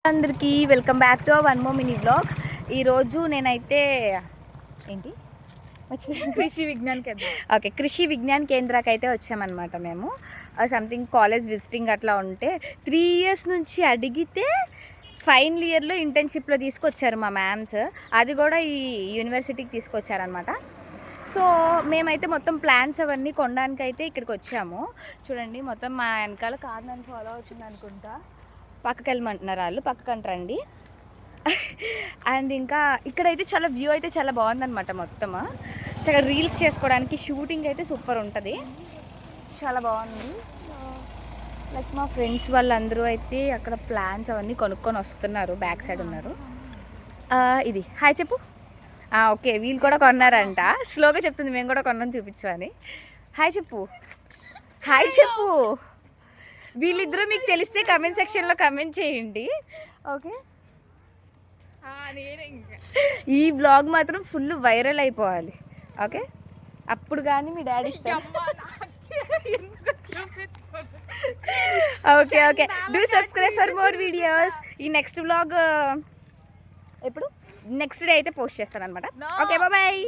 అందరికీ welcome back to one more mini blog. ఈరోజు నేనైతే ఏంటి కృషి విజ్ఞాన్ కేంద్ర కృషి విజ్ఞాన్ కేంద్రాకి అయితే వచ్చామన్నమాట. మేము సంథింగ్ కాలేజ్ విజిటింగ్ అట్లా ఉంటే 3 years నుంచి అడిగితే ఫైనల్ ఇయర్లో ఇంటర్న్షిప్లో తీసుకొచ్చారు మా మ్యామ్స్. అది కూడా ఈ యూనివర్సిటీకి తీసుకొచ్చారనమాట. సో మేమైతే మొత్తం ప్లాన్స్ అవన్నీ కొనడానికి అయితే ఇక్కడికి వచ్చాము. చూడండి, మొత్తం మా వెనకాల కార్ నన్ను ఫాలో వచ్చింది అనుకుంటా. పక్కకి వెళ్ళమంటున్నారు వాళ్ళు, పక్కకి రండి. అండ్ ఇంకా ఇక్కడైతే చాలా వ్యూ అయితే చాలా బాగుందన్నమాట. మొత్తం చాలా రీల్స్ చేసుకోవడానికి షూటింగ్ అయితే సూపర్ ఉంటుంది, చాలా బాగుంది. లైక్ మా ఫ్రెండ్స్ వాళ్ళందరూ అయితే అక్కడ ప్లాన్స్ అవన్నీ కొనుక్కొని వస్తున్నారు. బ్యాక్ సైడ్ ఉన్నారు. ఇది హాయ్ చెప్పు. ఓకే, వీళ్ళు కూడా కొన్నారంట. స్లోగా చెప్తుంది, మేము కూడా కొన్నాం చూపించు అని. హాయ్ చెప్పు, హాయ్ చెప్పు. వీళ్ళిద్దరూ మీకు తెలిస్తే కమెంట్ సెక్షన్లో కమెంట్ చేయండి. ఓకే, ఈ బ్లాగ్ మాత్రం ఫుల్ వైరల్ అయిపోవాలి. ఓకే, అప్పుడు కానీ మీ daddy okay okay do subscribe for more videos. ఈ నెక్స్ట్ బ్లాగ్ ఎప్పుడు నెక్స్ట్ డే అయితే పోస్ట్ చేస్తాను అనమాట. Okay, bye.